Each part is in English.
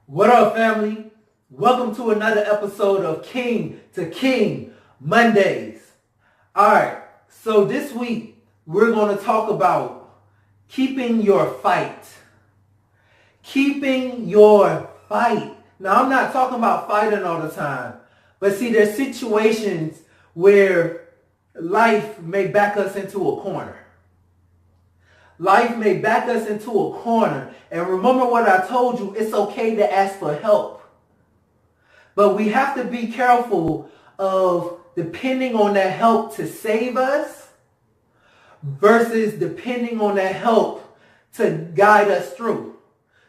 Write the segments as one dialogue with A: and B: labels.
A: What up, family? Welcome to another episode of King to King Mondays. Alright, so this week we're going to talk about keeping your fight. Keeping your fight. Now, I'm not talking about fighting all the time, but see, there's situations where life may back us into a corner. Life may back us into a corner. And remember what I told you, it's okay to ask for help. But we have to be careful of depending on that help to save us versus depending on that help to guide us through,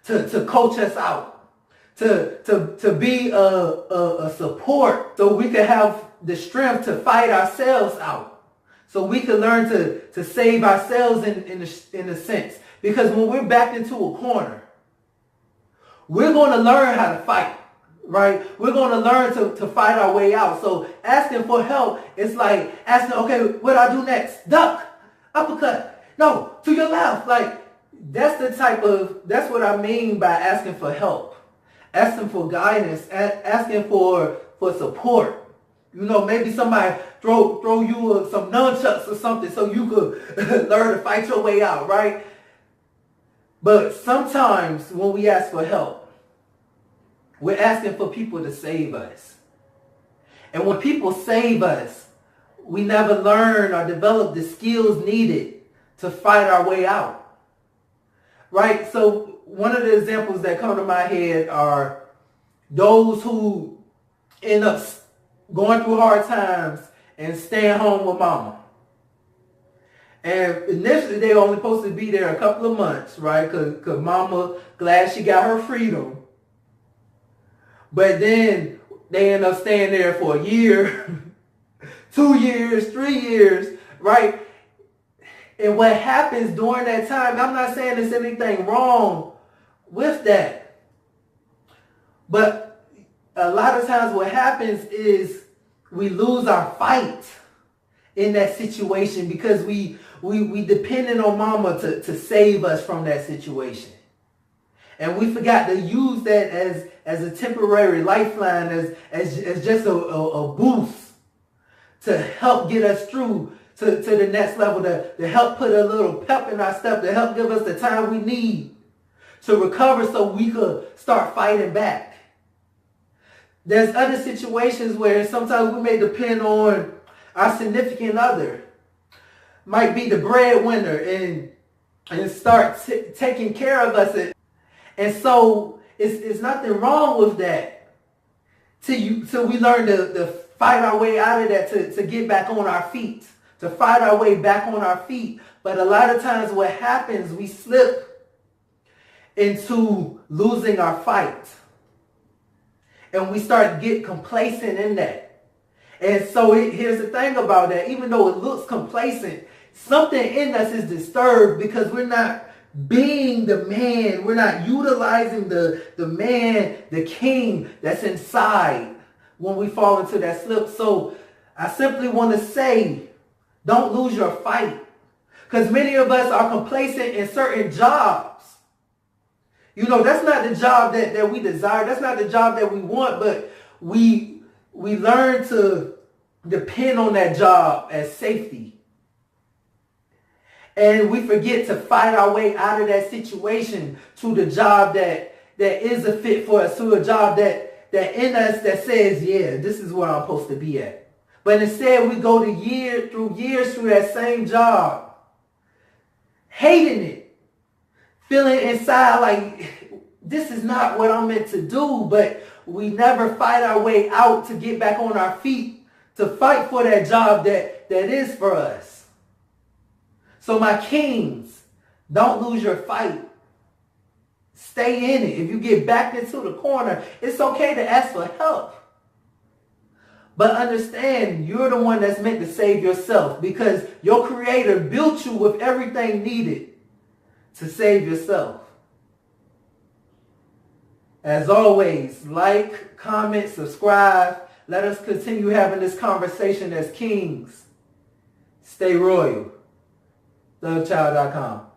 A: to coach us out, to be a support so we can have the strength to fight ourselves out. So we can learn to save ourselves in a sense. Because when we're backed into a corner, we're going to learn how to fight, right? We're going to learn to fight our way out. So asking for help, it's like asking, okay, what do I do next? Duck, uppercut, no, to your left. Like, that's what I mean by asking for help. Asking for guidance, asking for support. You know, maybe somebody throw you some nunchucks or something so you could learn to fight your way out, right? But sometimes when we ask for help, we're asking for people to save us. And when people save us, we never learn or develop the skills needed to fight our way out, right? So one of the examples that come to my head are those who end up going through hard times and staying home with mama. And initially they only supposed to be there a couple of months, right? Because mama glad she got her freedom. But then they end up staying there for a year, 2 years, 3 years, right? And what happens during that time, I'm not saying there's anything wrong with that. But a lot of times what happens is we lose our fight in that situation because we depended on mama to save us from that situation. And we forgot to use that as a temporary lifeline, as just a boost to help get us through to the next level, to help put a little pep in our step, to help give us the time we need to recover so we could start fighting back. There's other situations where sometimes we may depend on our significant other. Might be the breadwinner and start taking care of us. And so it's nothing wrong with that. Till we learn to fight our way out of that, to get back on our feet. To fight our way back on our feet. But a lot of times what happens, we slip into losing our fight. And we start to get complacent in that. And so here's the thing about that. Even though it looks complacent, something in us is disturbed because we're not being the man. We're not utilizing the man, the king that's inside when we fall into that slip. So I simply want to say, don't lose your fight. Because many of us are complacent in certain jobs. You know, that's not the job that we desire. That's not the job that we want, but we learn to depend on that job as safety. And we forget to fight our way out of that situation to the job that is a fit for us, to a job that in us that says, yeah, this is where I'm supposed to be at. But instead we go years through that same job, hating it. Feeling inside like this is not what I'm meant to do, but we never fight our way out to get back on our feet, to fight for that job that is for us. So my kings, don't lose your fight. Stay in it. If you get backed into the corner, it's okay to ask for help. But understand, you're the one that's meant to save yourself because your creator built you with everything needed to save yourself. As always, like, comment, subscribe. Let us continue having this conversation as kings. Stay royal. ThugChild.com.